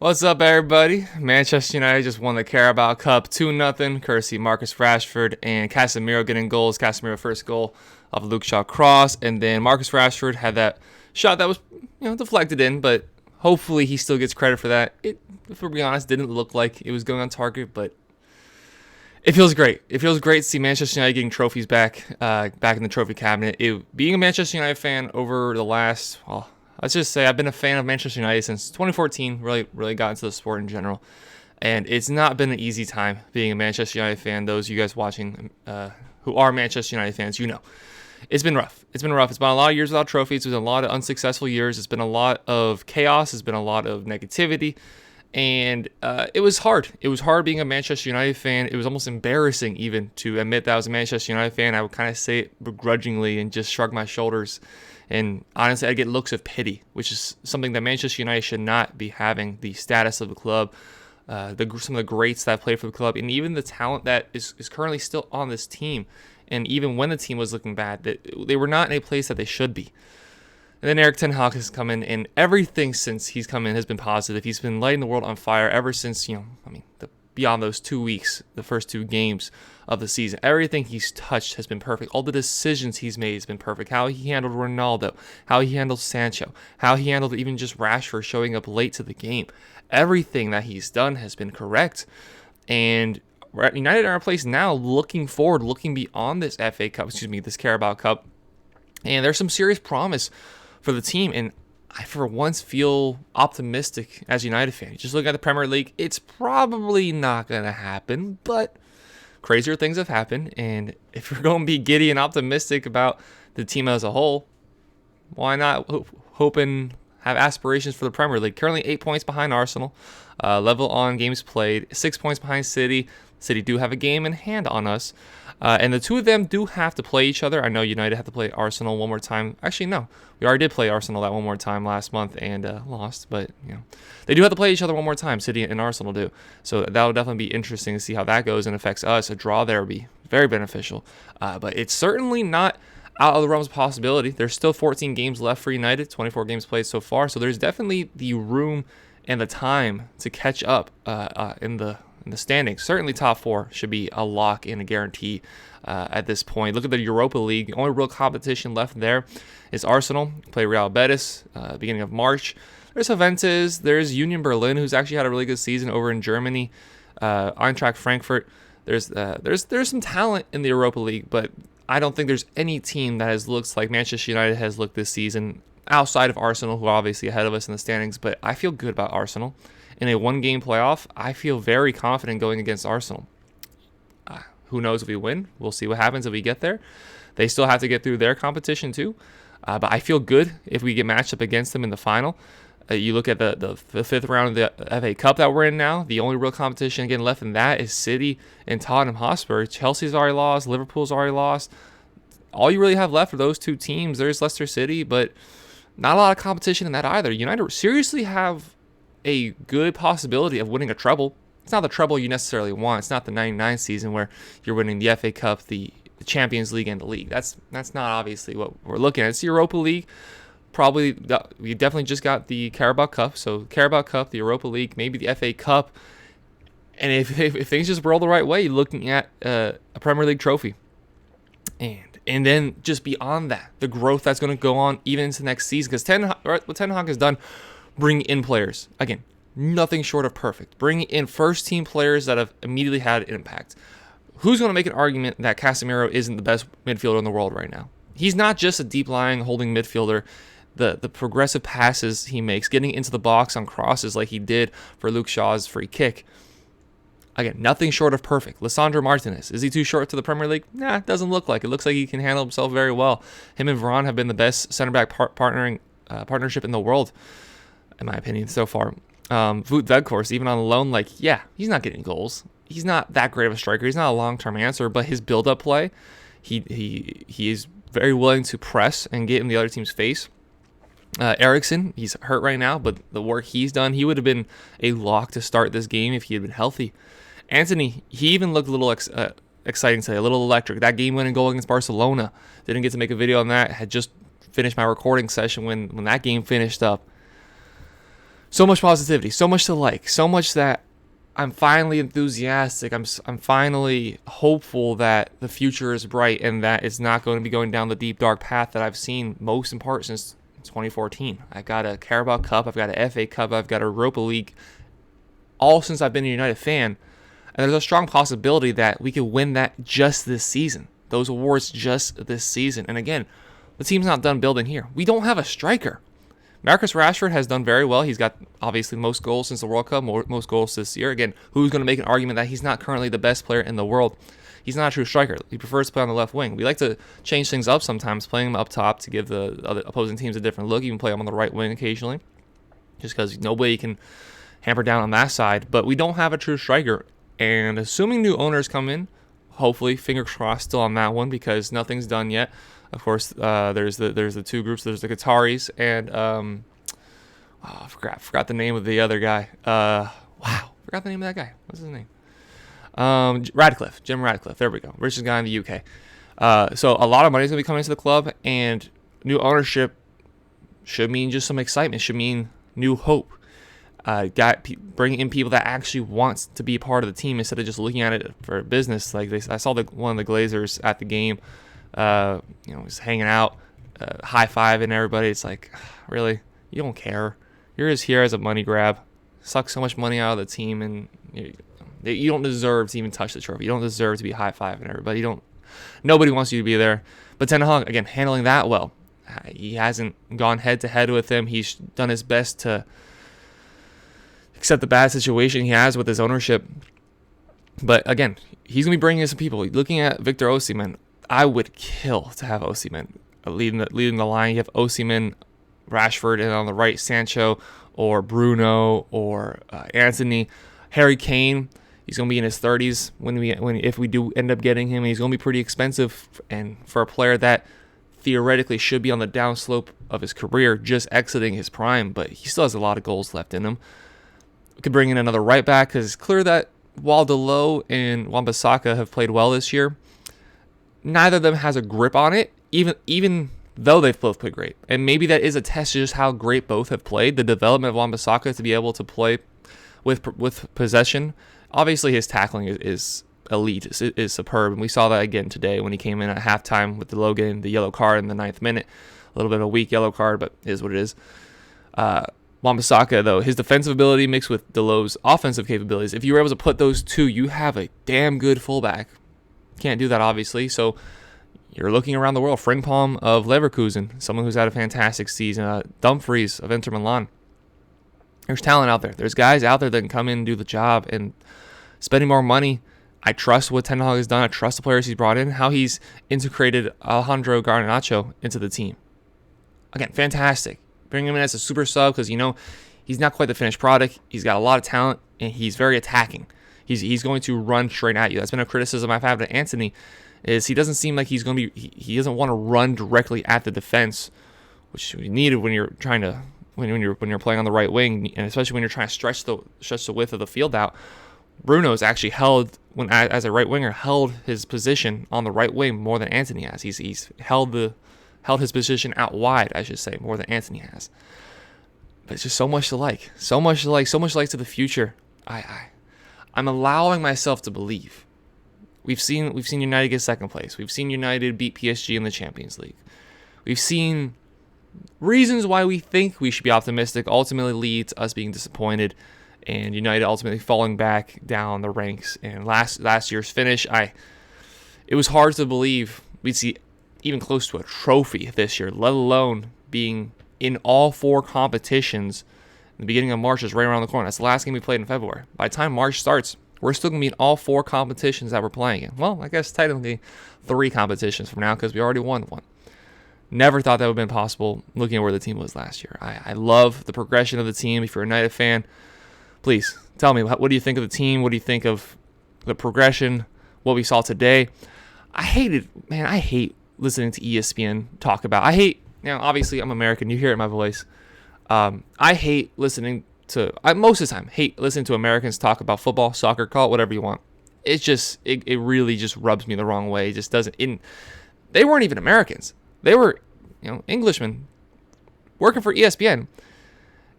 What's up, everybody? Manchester United just won the Carabao Cup 2-0, courtesy Marcus Rashford and Casemiro getting goals. Casemiro first goal off a Luke Shaw cross, and then Marcus Rashford had that shot that was deflected in, but hopefully he still gets credit for that. It, if we're being honest, didn't look like it was going on target, but it feels great. It feels great to see Manchester United getting trophies back in the trophy cabinet. Being a Manchester United fan over the last, well, let's just say I've been a fan of Manchester United since 2014. Really got into the sport in general, and it's not been an easy time being a Manchester United fan. Those of you guys watching who are Manchester United fans, it's been rough. It's been rough. It's been a lot of years without trophies. It's been a lot of unsuccessful years. It's been a lot of chaos. It's been a lot of negativity. And it was hard. It was hard being a Manchester United fan. It was almost embarrassing even to admit that I was a Manchester United fan. I would kind of say it begrudgingly and just shrug my shoulders. And honestly, I'd get looks of pity, which is something that Manchester United should not be having. The status of the club, some of the greats that have played for the club, and even the talent that is currently still on this team. And even when the team was looking bad, that they were not in a place that they should be. And then Erik ten Hag has come in, and everything since he's come in has been positive. He's been lighting the world on fire ever since, beyond those 2 weeks, the first two games of the season. Everything he's touched has been perfect. All the decisions he's made has been perfect. How he handled Ronaldo, how he handled Sancho, how he handled even just Rashford showing up late to the game. Everything that he's done has been correct. And United are in a place now looking forward, looking beyond this this Carabao Cup. And there's some serious promise for the team, and I for once feel optimistic as a United fan. Just look at the Premier League, it's probably not going to happen, but crazier things have happened, and if you're going to be giddy and optimistic about the team as a whole, why not hope and have aspirations for the Premier League? Currently 8 points behind Arsenal, level on games played, 6 points behind City. City do have a game in hand on us, and the two of them do have to play each other. I know United have to play Arsenal one more time. Actually, no, we already did play Arsenal that one more time last month and lost, but they do have to play each other one more time. City and Arsenal do, so that will definitely be interesting to see how that goes and affects us. A draw there would be very beneficial, but it's certainly not out of the realms of possibility. There's still 14 games left for United, 24 games played so far, so there's definitely the room and the time to catch up in the standings. Certainly top four should be a lock and a guarantee at this point. Look at the Europa League. The only real competition left there is Arsenal. Play Real Betis beginning of March. There's Juventus. There's Union Berlin, who's actually had a really good season over in Germany. Eintracht Frankfurt. There's some talent in the Europa League, but I don't think there's any team that has looked like Manchester United has looked this season, outside of Arsenal, who are obviously ahead of us in the standings. But I feel good about Arsenal. In a one-game playoff, I feel very confident going against Arsenal. Who knows if we win? We'll see what happens if we get there. They still have to get through their competition too. But I feel good if we get matched up against them in the final. You look at the fifth round of the FA Cup that we're in now. The only real competition again left in that is City and Tottenham Hotspur. Chelsea's already lost. Liverpool's already lost. All you really have left are those two teams. There's Leicester City, but not a lot of competition in that either. United seriously have a good possibility of winning a treble. It's not the treble you necessarily want. It's not the 99 season where you're winning the FA Cup, the Champions League, and the league. That's not obviously what we're looking at. It's the Europa League. We definitely just got the Carabao Cup. So Carabao Cup, the Europa League, maybe the FA Cup. And if things just roll the right way, you're looking at a Premier League trophy. And then just beyond that, the growth that's going to go on even into next season. Because what Ten Hag has done, bring in players. Again, nothing short of perfect. Bring in first-team players that have immediately had an impact. Who's going to make an argument that Casemiro isn't the best midfielder in the world right now? He's not just a deep-lying holding midfielder. The progressive passes he makes, getting into the box on crosses like he did for Luke Shaw's free kick. Again, nothing short of perfect. Lisandro Martinez, is he too short to the Premier League? Nah, it doesn't look like it. Looks like he can handle himself very well. Him and Varane have been the best center-back partnership in the world, in my opinion, so far. Wout Weghorst, even on loan, he's not getting goals. He's not that great of a striker. He's not a long-term answer, but his build-up play, he is very willing to press and get in the other team's face. Eriksen, he's hurt right now, but the work he's done, he would have been a lock to start this game if he had been healthy. Antony, he even looked a little exciting today, a little electric. That game-winning goal against Barcelona, didn't get to make a video on that. Had just finished my recording session when that game finished up. So much positivity, so much to like, so much that I'm finally enthusiastic. I'm finally hopeful that the future is bright and that it's not going to be going down the deep dark path that I've seen most in part since 2014. I've got a Carabao Cup, I've got an FA Cup, I've got a Europa League, all since I've been a United fan. And there's a strong possibility that we could win that just this season. Those awards just this season. And again, the team's not done building here. We don't have a striker. Marcus Rashford has done very well. He's got, obviously, most goals since the World Cup, most goals this year. Again, who's going to make an argument that he's not currently the best player in the world? He's not a true striker. He prefers to play on the left wing. We like to change things up sometimes, playing him up top to give the other opposing teams a different look, even play him on the right wing occasionally, just because nobody can hamper down on that side. But we don't have a true striker. And assuming new owners come in, hopefully, fingers crossed still on that one, because nothing's done yet. Of course, there's the two groups. There's the Qataris and I forgot the name of the other guy. Forgot the name of that guy. What's his name? Jim Radcliffe. There we go. Richest guy in the UK. So a lot of money is gonna be coming into the club, and new ownership should mean just some excitement. Should mean new hope. Bringing in people that actually want to be part of the team instead of just looking at it for business. Like I saw one of the Glazers at the game. Was hanging out, high-fiving everybody. It's like, really? You don't care. You're just here as a money grab. Suck so much money out of the team, and you don't deserve to even touch the trophy. You don't deserve to be high-fiving everybody. Nobody wants you to be there. But Ten Hag, again, handling that well. He hasn't gone head-to-head with him. He's done his best to accept the bad situation he has with his ownership. But again, he's going to be bringing in some people. Looking at Victor Osimhen, I would kill to have Osimhen leading the line. You have Osimhen, Rashford, and on the right, Sancho or Bruno or Anthony. Harry Kane, he's going to be in his 30s if we do end up getting him. He's going to be pretty expensive, and for a player that theoretically should be on the downslope of his career, just exiting his prime, but he still has a lot of goals left in him. We could bring in another right back, because it's clear that while Dalot and Wan-Bissaka have played well this year, neither of them has a grip on it, even though they've both played great. And maybe that is a test to just how great both have played. The development of Wan-Bissaka to be able to play with possession. Obviously, his tackling is elite, is superb. And we saw that again today when he came in at halftime with Dalot getting the yellow card in the 9th minute. A little bit of a weak yellow card, but it is what it is. Wan-Bissaka, though, his defensive ability mixed with Dalot's offensive capabilities, if you were able to put those two, you have a damn good fullback. Can't do that, obviously, so you're looking around the world. Frimpong of Leverkusen, someone who's had a fantastic season. Dumfries of Inter Milan. There's talent out there. There's guys out there that can come in and do the job, and spending more money. I trust what Ten Hag has done. I trust the players he's brought in, how he's integrated Alejandro Garnacho into the team. Again, fantastic. Bring him in as a super sub because, he's not quite the finished product. He's got a lot of talent, and he's very attacking. He's going to run straight at you. That's been a criticism I've had of Anthony, is he doesn't seem like he's going to be. He doesn't want to run directly at the defense, which you needed when you're trying to when you're playing on the right wing, and especially when you're trying to stretch the width of the field out. Bruno's actually held as a right winger held his position on the right wing more than Anthony has. He's held his position out wide, I should say, more than Anthony has. But it's just so much to like, so much to the future. I'm allowing myself to believe. We've seen United get second place. We've seen United beat PSG in the Champions League. We've seen reasons why we think we should be optimistic ultimately lead to us being disappointed, and United ultimately falling back down the ranks. And last year's finish, it was hard to believe we'd see even close to a trophy this year, let alone being in all 4 competitions. The beginning of March is right around the corner. That's the last game we played in February. By the time March starts, we're still going to be in all 4 competitions that we're playing in. Well, I guess technically 3 competitions from now because we already won one. Never thought that would have been possible looking at where the team was last year. I love the progression of the team. If you're a United fan, please tell me, what do you think of the team? What do you think of the progression, what we saw today? I hate listening to ESPN talk about. Obviously I'm American. You hear it in my voice. I hate listening to, most of the time, hate listening to Americans talk about football, soccer, call it whatever you want. It's just, it really just rubs me the wrong way. It just doesn't, they weren't even Americans. They were, Englishmen working for ESPN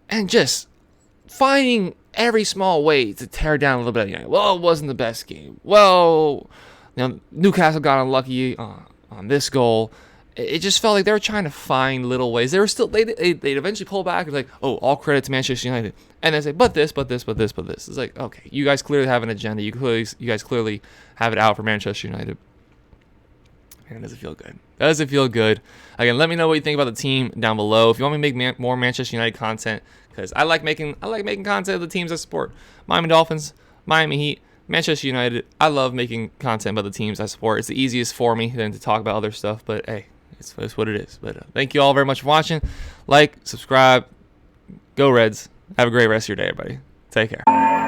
and just finding every small way to tear down a little bit of United. Well, it wasn't the best game. Well, Newcastle got unlucky on this goal. It just felt like they were trying to find little ways. They were still they'd eventually pull back and like, oh, all credit to Manchester United, and they say, but this. It's like, okay, you guys clearly have an agenda. You guys clearly have it out for Manchester United. Man, does it feel good? Does it feel good? Again, let me know what you think about the team down below. If you want me to make more Manchester United content, because I like making content of the teams I support. Miami Dolphins, Miami Heat, Manchester United. I love making content about the teams I support. It's the easiest for me than to talk about other stuff. But hey, it's what it is. But thank you all very much for watching. Like, subscribe, go Reds. Have a great rest of your day, everybody. Take care.